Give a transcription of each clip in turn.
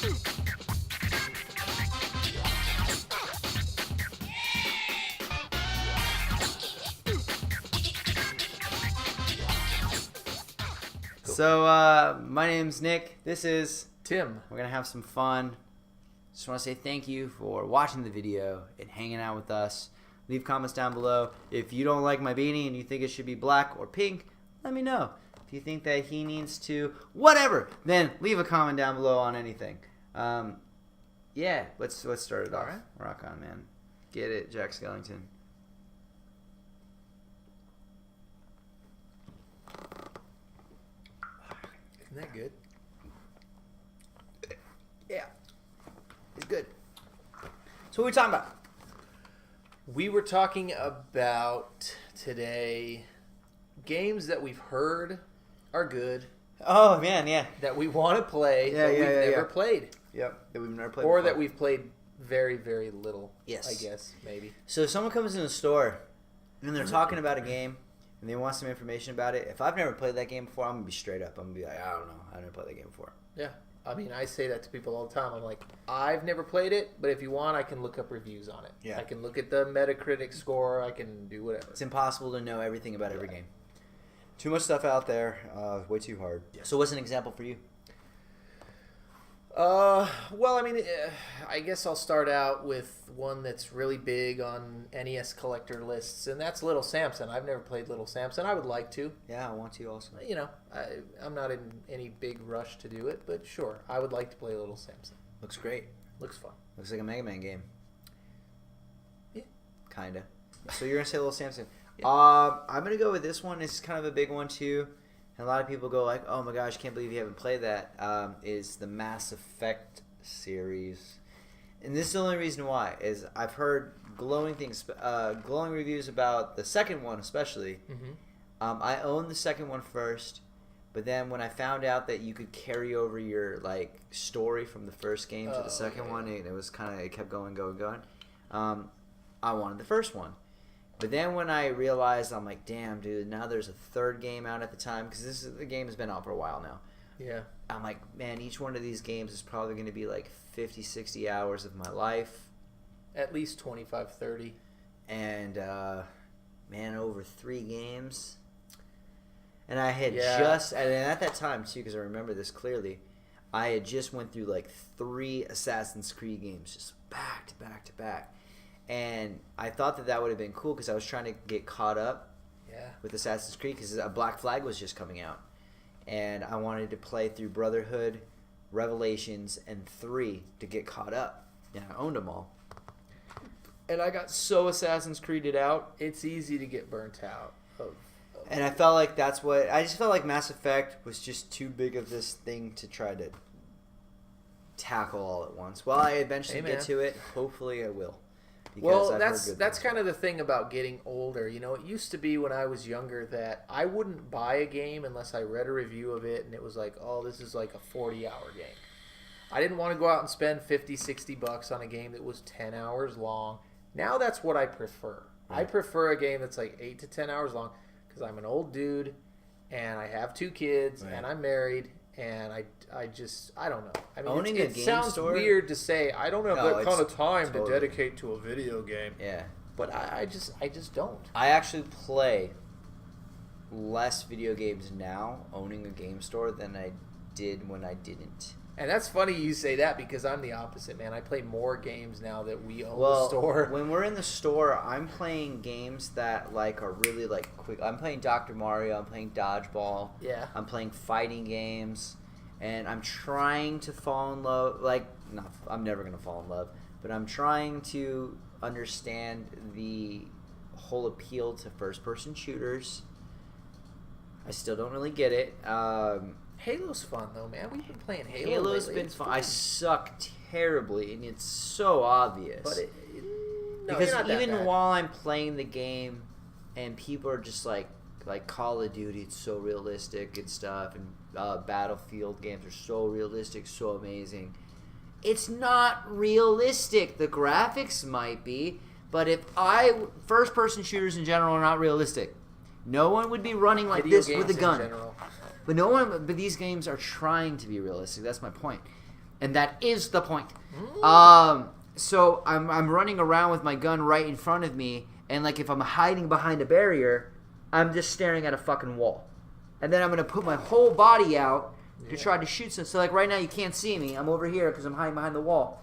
So, my name's Nick. This is Tim. We're going to have some fun. Just want to say thank you for watching the video and hanging out with us. Leave comments down below. If you don't like my beanie and you think it should be black or pink, let me know. If you think that he needs to, whatever, then leave a comment down below on anything. Yeah, let's start it off. All right. Rock on, man. Get it, Jack Skellington. Isn't that good? Yeah. It's good. So what are we talking about? We were talking about today games that we've heard are good, Oh, man, yeah. that we want to play, Yeah, but yeah, we've yeah, never yeah. played. Yep, that we've never played Or before. that we've played very, very little. Yes. I guess, maybe. So if someone comes in the store and they're talking about a game and they want some information about it, if I've never played that game before, I'm going to be straight up. I'm going to be like, I don't know. I've never played that game before. Yeah. I mean, I say that to people all the time. I'm like, I've never played it, but if you want, I can look up reviews on it. Yeah. I can look at the Metacritic score. I can do whatever. It's impossible to know everything about every game. Too much stuff out there. Way too hard. So what's an example for you? Well, I mean, I guess I'll start out with one that's really big on NES collector lists, and that's Little Samson. I've never played Little Samson. I would like to. Yeah, I want to also. You know, I'm not in any big rush to do it, but sure, I would like to play Little Samson. Looks great. Looks fun. Looks like a Mega Man game. Yeah. Kinda. So you're going to say Little Samson. Yeah. I'm going to go with this one. It's kind of a big one too. And a lot of people go like, oh my gosh, can't believe you haven't played that. Is the Mass Effect series. And this is the only reason why, is I've heard glowing things, glowing reviews about the second one especially. Mm-hmm. I owned the second one first, but then when I found out that you could carry over your like story from the first game to the second one, it was kind of, it kept going. I wanted the first one. But then when I realized, I'm like, damn, dude, now there's a third game out at the time, because the game has been out for a while now. Yeah. I'm like, man, each one of these games is probably going to be like 50, 60 hours of my life. At least 25, 30. And, man, over 3 games. And I had and at that time, too, because I remember this clearly, I had just went through like 3 Assassin's Creed games, just back to back to back. And I thought that would have been cool because I was trying to get caught up with Assassin's Creed because a Black Flag was just coming out. And I wanted to play through Brotherhood, Revelations, and 3 to get caught up. And I owned them all. And I got so Assassin's Creeded out. It's easy to get burnt out. And I felt like I just felt like Mass Effect was just too big of this thing to try to tackle all at once. Well, I eventually get to it. Hopefully I will. Well, that's kind of the thing about getting older. You know, it used to be when I was younger that I wouldn't buy a game unless I read a review of it and it was like, oh, this is like a 40-hour game. I didn't want to go out and spend $50-$60 on a game that was 10 hours long. Now that's what I prefer. I prefer a game that's like 8 to 10 hours long because I'm an old dude and I have 2 kids and I'm married. And I don't know. I mean, Owning it sounds weird to say. I don't have that kind of time to dedicate to a video game. Yeah, but I just don't. I actually play less video games now, owning a game store, than I did when I didn't. And that's funny you say that because I'm the opposite, man. I play more games now that we own the Well, store. when we're in the store, I'm playing games that like are really like quick. I'm playing Dr. Mario. I'm playing Dodgeball. Yeah. I'm playing fighting games, and I'm trying to fall in love. I'm never gonna fall in love, but I'm trying to understand the whole appeal to first-person shooters. I still don't really get it. Halo's fun though, man. We've been playing Halo. Halo's lately. been fun. I suck terribly, and it's so obvious. But because even while I'm playing the game, and people are just like Call of Duty, it's so realistic and stuff, and Battlefield games are so realistic, so amazing. It's not realistic. The graphics might be, but first-person shooters in general are not realistic. No one would be running like this with a gun. But these games are trying to be realistic. That's my point. And that is the point. Mm. So I'm running around with my gun right in front of me, and like if I'm hiding behind a barrier, I'm just staring at a fucking wall. And then I'm gonna put my whole body out to try to shoot some. So like right now you can't see me. I'm over here because I'm hiding behind the wall.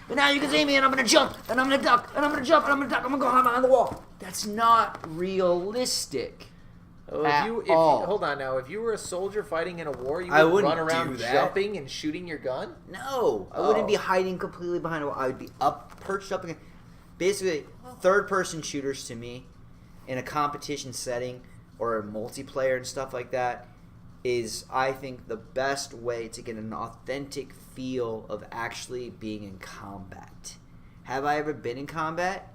But now you can see me, and I'm gonna jump, and I'm gonna duck, and I'm gonna jump, and I'm gonna duck. I'm gonna go hide behind the wall. That's not realistic. Hold on now. If you were a soldier fighting in a war, you would run around jumping and shooting your gun? No, I wouldn't be hiding completely behind a wall. I would be perched up against. Basically, third-person shooters to me, in a competition setting or a multiplayer and stuff like that, is I think the best way to get an authentic feel of actually being in combat. Have I ever been in combat?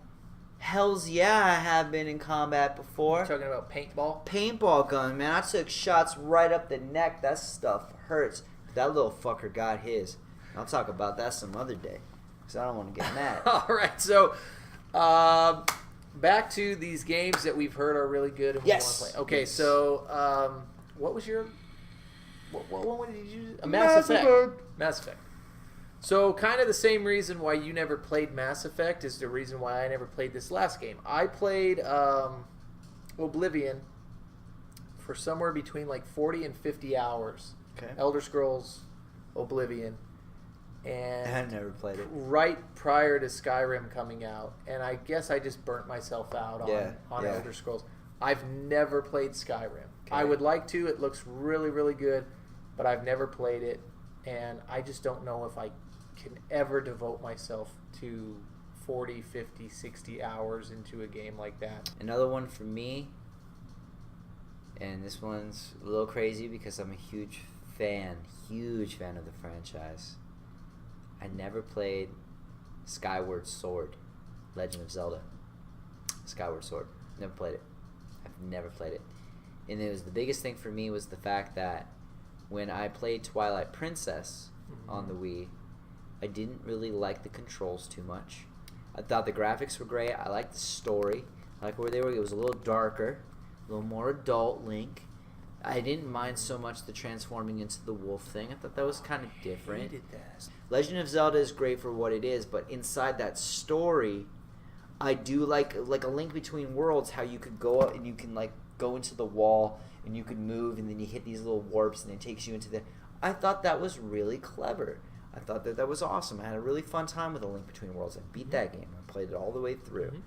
Hells yeah, I have been in combat before. You're talking about paintball? Paintball gun, man. I took shots right up the neck. That stuff hurts. That little fucker got his. I'll talk about that some other day, because I don't want to get mad. All right, so back to these games that we've heard are really good and we want to play. Okay, so what was your... What one did you use? Mass Effect. Mass Effect. So kind of the same reason why you never played Mass Effect is the reason why I never played this last game. I played Oblivion for somewhere between like 40 and 50 hours. Okay. Elder Scrolls Oblivion. And I never played it. Right prior to Skyrim coming out. And I guess I just burnt myself out on Elder Scrolls. I've never played Skyrim. Okay. I would like to. It looks really, really good. But I've never played it. And I just don't know if I can ever devote myself to 40, 50, 60 hours into a game like that. Another one for me, and this one's a little crazy because I'm a huge fan of the franchise. I never played Skyward Sword, Legend of Zelda. Skyward Sword. Never played it. I've never played it. And it was the biggest thing for me was the fact that when I played Twilight Princess on the Wii, I didn't really like the controls too much. I thought the graphics were great. I liked the story. I liked where they were. It was a little darker, a little more adult Link. I didn't mind so much the transforming into the wolf thing. I thought that was kind of different. I hated that. Legend of Zelda is great for what it is, but inside that story, I do like A Link Between Worlds, how you could go up and you can like go into the wall and you could move and then you hit these little warps and it takes you into the... I thought that was really clever. I thought that was awesome. I had a really fun time with A Link Between Worlds. I beat that game. I played it all the way through.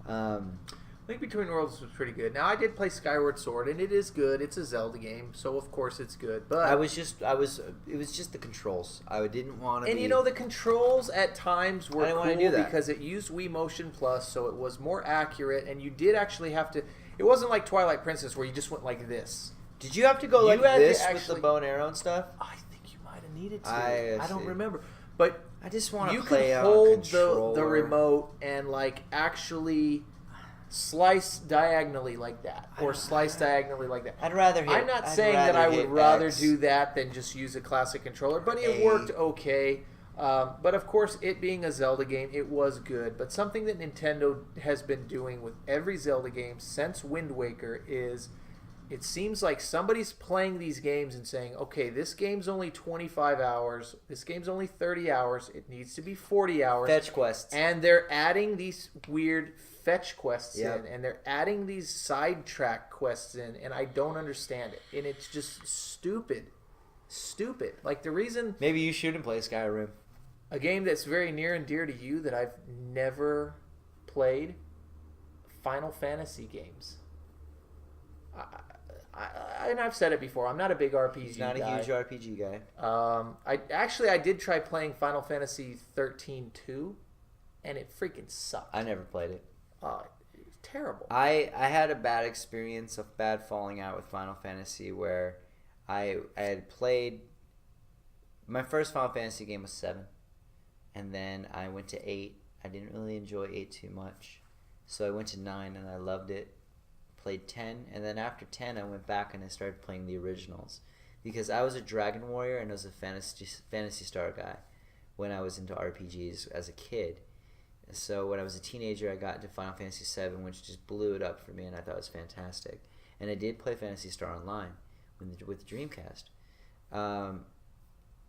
Link Between Worlds was pretty good. Now I did play Skyward Sword, and it is good. It's a Zelda game, so of course it's good. But it was just the controls. I didn't want to. And you know the controls at times were cool because it used Wii Motion Plus, so it was more accurate, and you did actually have to. It wasn't like Twilight Princess where you just went like this. Did you have to go like this with the bow and arrow and stuff? I think you might have needed to. I don't remember, but I just want to play on a controller. You could hold the remote and like actually slice diagonally like that, or slice diagonally like that. I'd rather. I'm not saying that I would rather do that than just use a classic controller, but it worked okay. But of course, it being a Zelda game, it was good. But something that Nintendo has been doing with every Zelda game since Wind Waker is, it seems like somebody's playing these games and saying, okay, this game's only 25 hours, this game's only 30 hours, it needs to be 40 hours. Fetch quests. And they're adding these weird fetch quests in, and they're adding these sidetrack quests in, and I don't understand it. And it's just stupid. Stupid. Like the reason... Maybe you shouldn't play Skyrim. A game that's very near and dear to you that I've never played, Final Fantasy games. And I've said it before, I'm not a big RPG guy. He's not a huge RPG guy. I did try playing Final Fantasy 13-2, and it freaking sucked. I never played it. It was terrible. I had a bad experience, a bad falling out with Final Fantasy where I had played... My first Final Fantasy game was 7. And then I went to 8. I didn't really enjoy 8 too much. So I went to 9 and I loved it. Played 10. And then after 10 I went back and I started playing the originals. Because I was a Dragon Warrior and I was a Phantasy Star guy when I was into RPGs as a kid. So when I was a teenager I got into Final Fantasy 7, which just blew it up for me and I thought it was fantastic. And I did play Phantasy Star Online with the Dreamcast.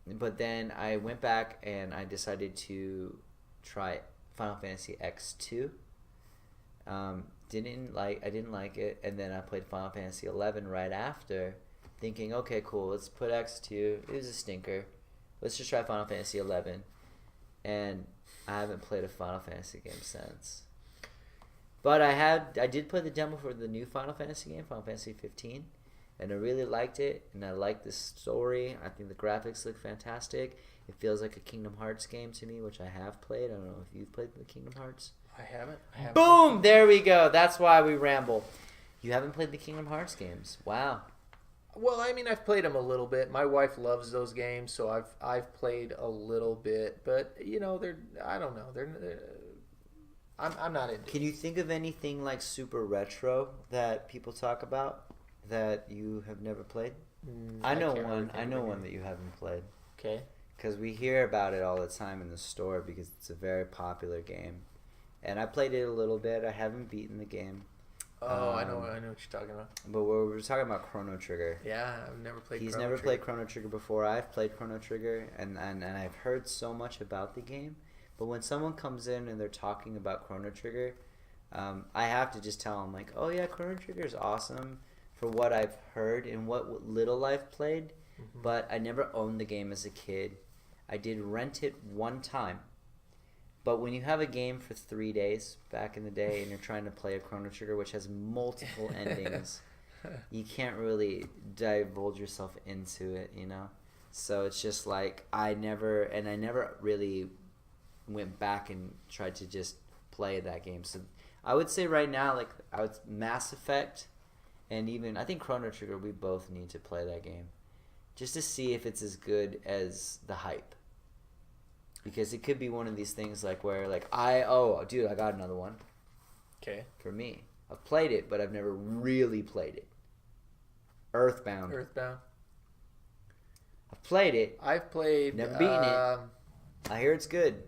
but then I went back and I decided to try Final Fantasy X2. I didn't like it, and then I played Final Fantasy 11 right after, thinking, okay, cool, let's put X2. It was a stinker. Let's just try Final Fantasy 11, and I haven't played a Final Fantasy game since. But I did play the demo for the new Final Fantasy game, Final Fantasy 15, and I really liked it, and I liked the story. I think the graphics look fantastic. It feels like a Kingdom Hearts game to me, which I have played. I don't know if you've played the Kingdom Hearts. I haven't. Boom! There we go. That's why we ramble. You haven't played the Kingdom Hearts games. Wow. Well, I mean, I've played them a little bit. My wife loves those games, so I've played a little bit. But you know, I don't know. I'm not into. Can you think of anything like super retro that people talk about that you have never played? I know one. I know one that you haven't played. Okay. Because we hear about it all the time in the store because it's a very popular game. And I played it a little bit. I haven't beaten the game. Oh, I know what you're talking about. But we're talking about Chrono Trigger. Yeah, I've never played. He's never played Chrono Trigger before. I've played Chrono Trigger, and I've heard so much about the game. But when someone comes in and they're talking about Chrono Trigger, I have to just tell them like, oh yeah, Chrono Trigger is awesome for what I've heard and what little I've played. Mm-hmm. But I never owned the game as a kid. I did rent it one time. But when you have a game for 3 days back in the day and you're trying to play a Chrono Trigger which has multiple endings, you can't really divulge yourself into it, you know? So it's just like I never really went back and tried to just play that game. So I would say right now, like Mass Effect and even I think Chrono Trigger, we both need to play that game just to see if it's as good as the hype. Because it could be one of these things like where like I got another one. Okay. For me. I've played it, but I've never really played it. Earthbound. I've played it. I've played. Never beaten it. I hear it's good.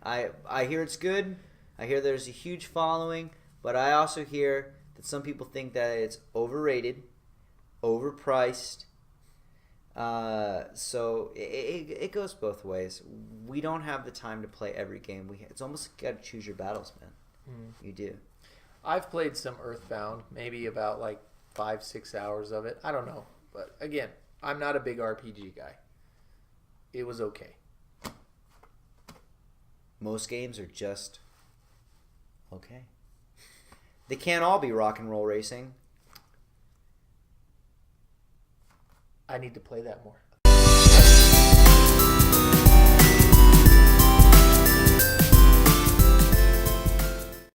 I hear it's good. I hear there's a huge following, but I also hear that some people think that it's overrated, overpriced. So it goes both ways. We don't have the time to play every game. It's almost got to choose your battles, man. You do. I've played some Earthbound, maybe about like 5-6 hours of it. I don't know, but again, I'm not a big RPG guy. It was okay. Most games are just okay. They can't all be rock and roll racing. I need to play that more.